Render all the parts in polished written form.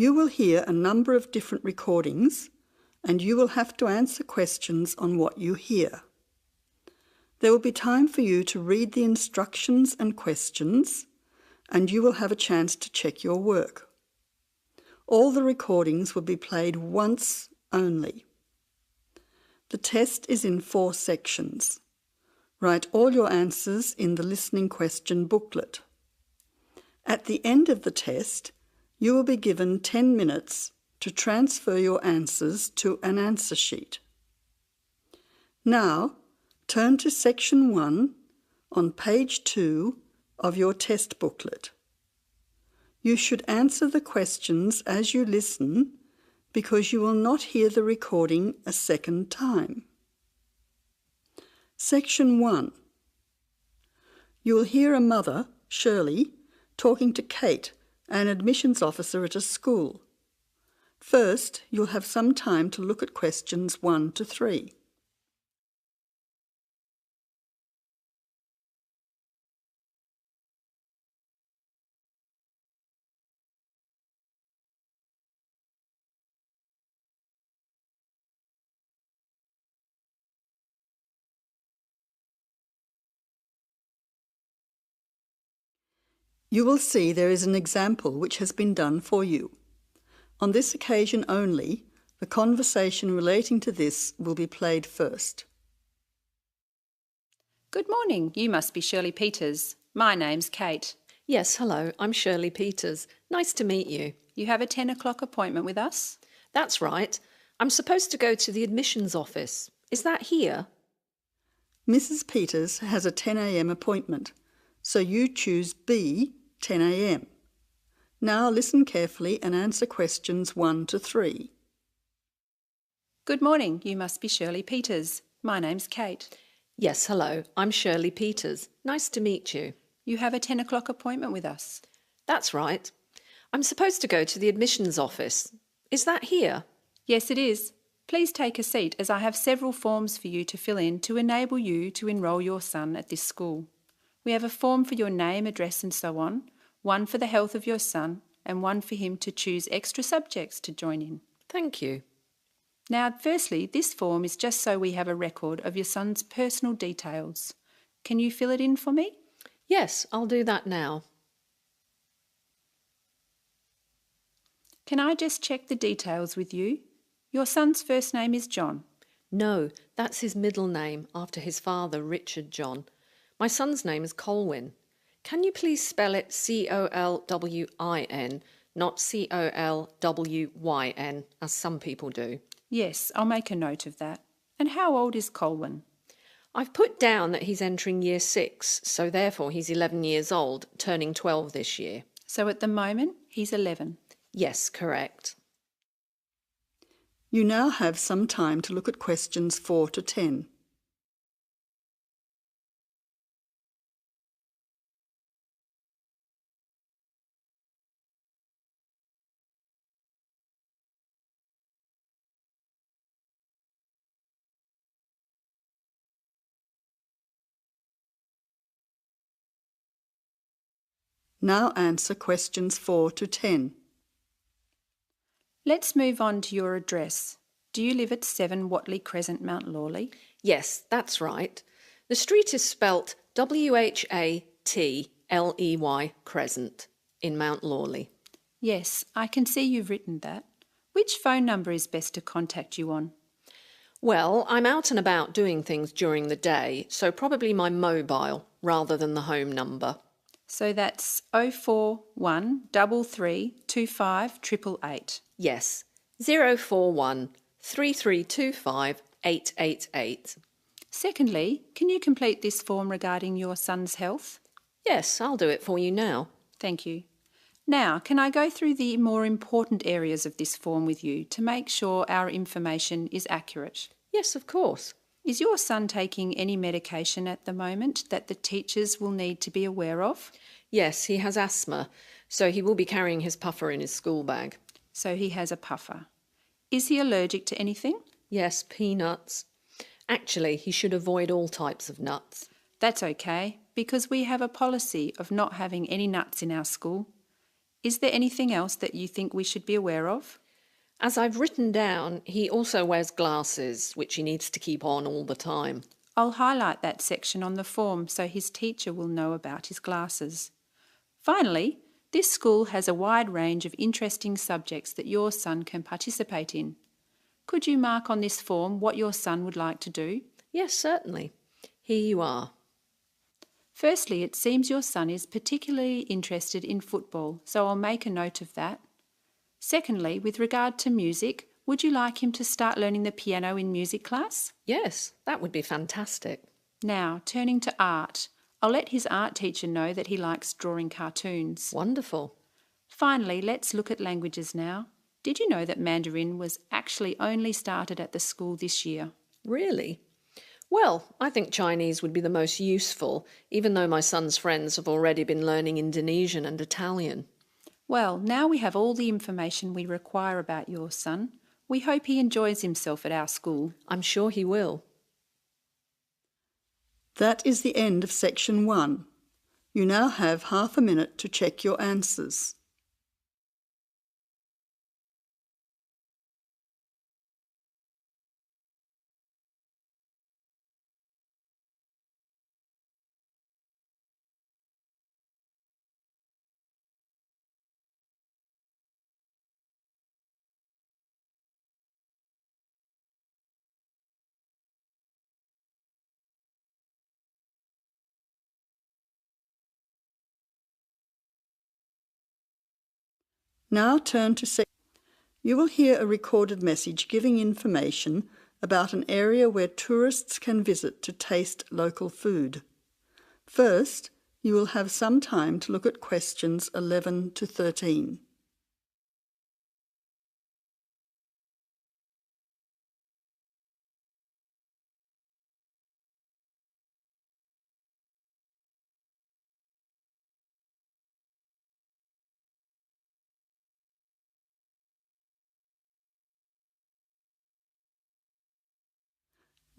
You will hear a number of different recordings, and you will have to answer questions on what you hear. There will be time for you to read the instructions and questions, and you will have a chance to check your work. All the recordings will be played once only. The test is in 4 sections. Write all your answers in the listening question booklet. At the end of the test, you will be given 10 minutes to transfer your answers to an answer sheet. Now, turn to section 1 on page 2 of your test booklet. You should answer the questions as you listen because you will not hear the recording a second time. Section 1. You will hear a mother, Shirley, talking to Kate, an admissions officer at a school. First, you'll have some time to look at questions 1 to 3. You will see there is an example which has been done for you. On this occasion only, the conversation relating to this will be played first. Good morning. You must be Shirley Peters. My name's Kate. Yes, hello. I'm Shirley Peters. Nice to meet you. You have a 10 o'clock appointment with us? That's right. I'm supposed to go to the admissions office. Is that here? Mrs. Peters has a 10 a.m. appointment, so you choose B, 10 a.m. Now listen carefully and answer questions 1 to 3. Good morning. You must be Shirley Peters. My name's Kate. Yes, hello. I'm Shirley Peters. Nice to meet you. You have a 10 o'clock appointment with us? That's right. I'm supposed to go to the admissions office. Is that here? Yes, it is. Please take a seat as I have several forms for you to fill in to enable you to enrol your son at this school. We have a form for your name, address and so on, one for the health of your son, and one for him to choose extra subjects to join in. Thank you. Now, firstly, this form is just so we have a record of your son's personal details. Can you fill it in for me? Yes, I'll do that now. Can I just check the details with you? Your son's first name is John. No, that's his middle name after his father, Richard John. My son's name is Colwyn. Can you please spell it C-O-L-W-I-N, not C-O-L-W-Y-N, as some people do? Yes, I'll make a note of that. And how old is Colwyn? I've put down that he's entering year 6, so therefore he's 11 years old, turning 12 this year. So at the moment, he's 11. Yes, correct. You now have some time to look at questions 4 to 10. Now answer questions 4 to 10. Let's move on to your address. Do you live at 7 Watley Crescent, Mount Lawley? Yes, that's right. The street is spelt W-H-A-T-L-E-Y Crescent in Mount Lawley. Yes, I can see you've written that. Which phone number is best to contact you on? Well, I'm out and about doing things during the day, so probably my mobile rather than the home number. So that's 041 3325 888. Yes, 041 3325 888. Secondly, can you complete this form regarding your son's health? Yes, I'll do it for you now. Thank you. Now, can I go through the more important areas of this form with you to make sure our information is accurate? Yes, of course. Is your son taking any medication at the moment that the teachers will need to be aware of? Yes, he has asthma, so he will be carrying his puffer in his school bag. So he has a puffer. Is he allergic to anything? Yes, peanuts. Actually, he should avoid all types of nuts. That's okay, because we have a policy of not having any nuts in our school. Is there anything else that you think we should be aware of? As I've written down, he also wears glasses, which he needs to keep on all the time. I'll highlight that section on the form so his teacher will know about his glasses. Finally, this school has a wide range of interesting subjects that your son can participate in. Could you mark on this form what your son would like to do? Yes, certainly. Here you are. Firstly, it seems your son is particularly interested in football, so I'll make a note of that. Secondly, with regard to music, would you like him to start learning the piano in music class? Yes, that would be fantastic. Now, turning to art, I'll let his art teacher know that he likes drawing cartoons. Wonderful. Finally, let's look at languages now. Did you know that Mandarin was actually only started at the school this year? Really? Well, I think Chinese would be the most useful, even though my son's friends have already been learning Indonesian and Italian. Well, now we have all the information we require about your son. We hope he enjoys himself at our school. I'm sure he will. That is the end of section 1. You now have half a minute to check your answers. Now turn to section. You will hear a recorded message giving information about an area where tourists can visit to taste local food. First, you will have some time to look at questions 11 to 13.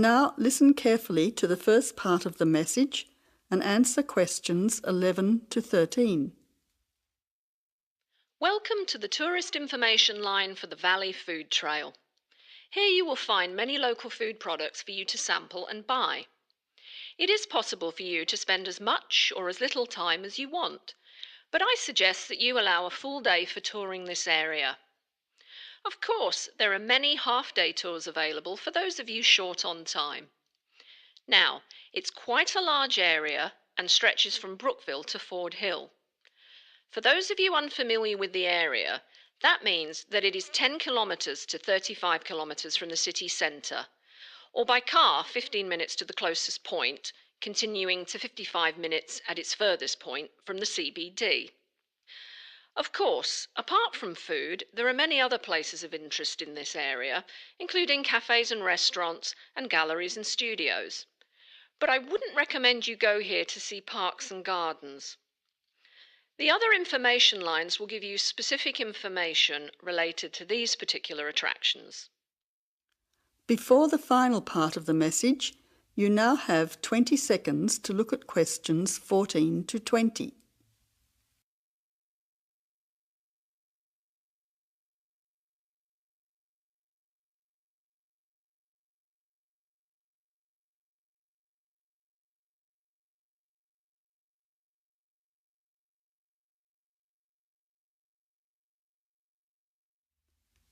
Now listen carefully to the first part of the message and answer questions 11 to 13. Welcome to the tourist information line for the Valley Food Trail. Here you will find many local food products for you to sample and buy. It is possible for you to spend as much or as little time as you want, but I suggest that you allow a full day for touring this area. Of course, there are many half-day tours available for those of you short on time. Now, it's quite a large area and stretches from Brookville to Ford Hill. For those of you unfamiliar with the area, that means that it is 10 kilometres to 35 kilometres from the city centre, or by car 15 minutes to the closest point, continuing to 55 minutes at its furthest point from the CBD. Of course, apart from food, there are many other places of interest in this area, including cafes and restaurants and galleries and studios. But I wouldn't recommend you go here to see parks and gardens. The other information lines will give you specific information related to these particular attractions. Before the final part of the message, you now have 20 seconds to look at questions 14 to 20.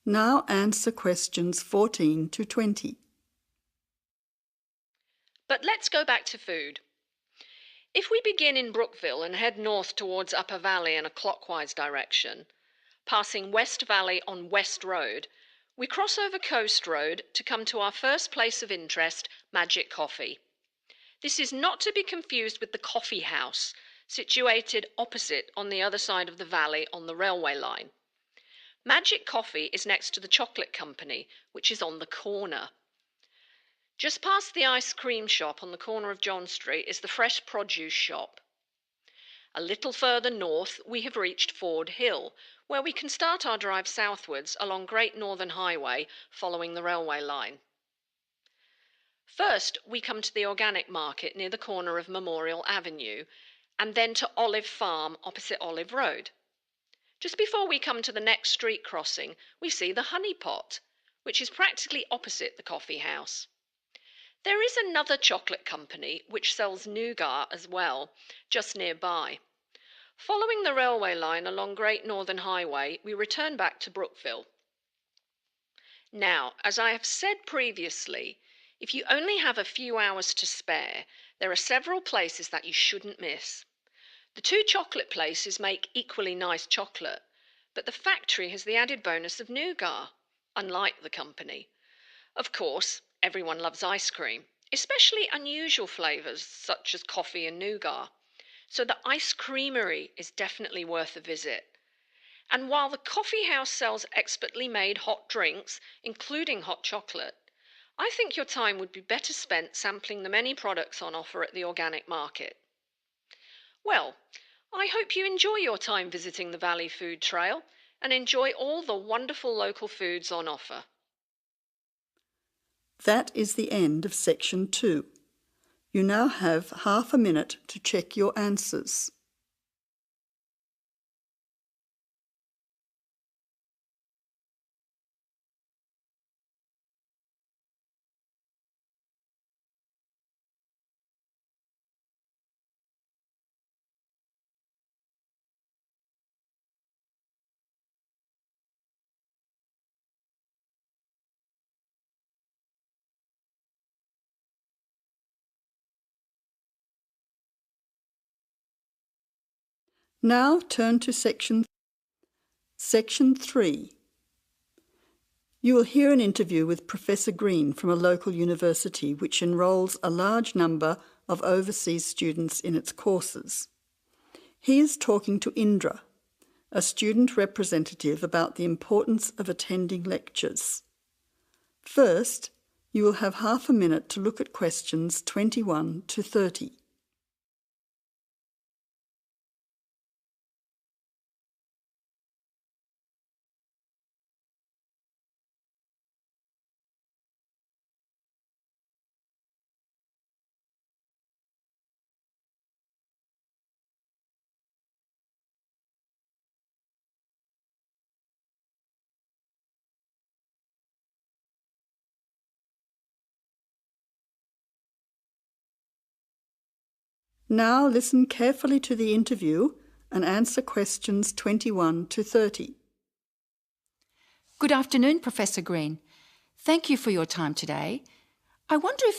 Now answer questions 14 to 20. But let's go back to food. If we begin in Brookville and head north towards Upper Valley in a clockwise direction, passing West Valley on West Road, we cross over Coast Road to come to our first place of interest, Magic Coffee. This is not to be confused with the Coffee House, situated opposite on the other side of the valley on the railway line. Magic Coffee is next to the Chocolate Company, which is on the corner. Just past the ice cream shop on the corner of John Street is the Fresh Produce shop. A little further north, we have reached Ford Hill, where we can start our drive southwards along Great Northern Highway following the railway line. First, we come to the organic market near the corner of Memorial Avenue, and then to Olive Farm opposite Olive Road. Just before we come to the next street crossing, we see the Honey Pot, which is practically opposite the coffee house. There is another chocolate company which sells nougat as well, just nearby. Following the railway line along Great Northern Highway, we return back to Brookville. Now, as I have said previously, if you only have a few hours to spare, there are several places that you shouldn't miss. The two chocolate places make equally nice chocolate, but the factory has the added bonus of nougat, unlike the company. Of course, everyone loves ice cream, especially unusual flavours such as coffee and nougat, so the ice creamery is definitely worth a visit. And while the coffee house sells expertly made hot drinks, including hot chocolate, I think your time would be better spent sampling the many products on offer at the organic market. Well, I hope you enjoy your time visiting the Valley Food Trail and enjoy all the wonderful local foods on offer. That is the end of section 2. You now have half a minute to check your answers. Now turn to section 3. You will hear an interview with Professor Green from a local university which enrolls a large number of overseas students in its courses. He is talking to Indra, a student representative, about the importance of attending lectures. First, you will have half a minute to look at questions 21 to 30. Now listen carefully to the interview and answer questions 21 to 30. Good afternoon, Professor Green. Thank you for your time today. I wonder if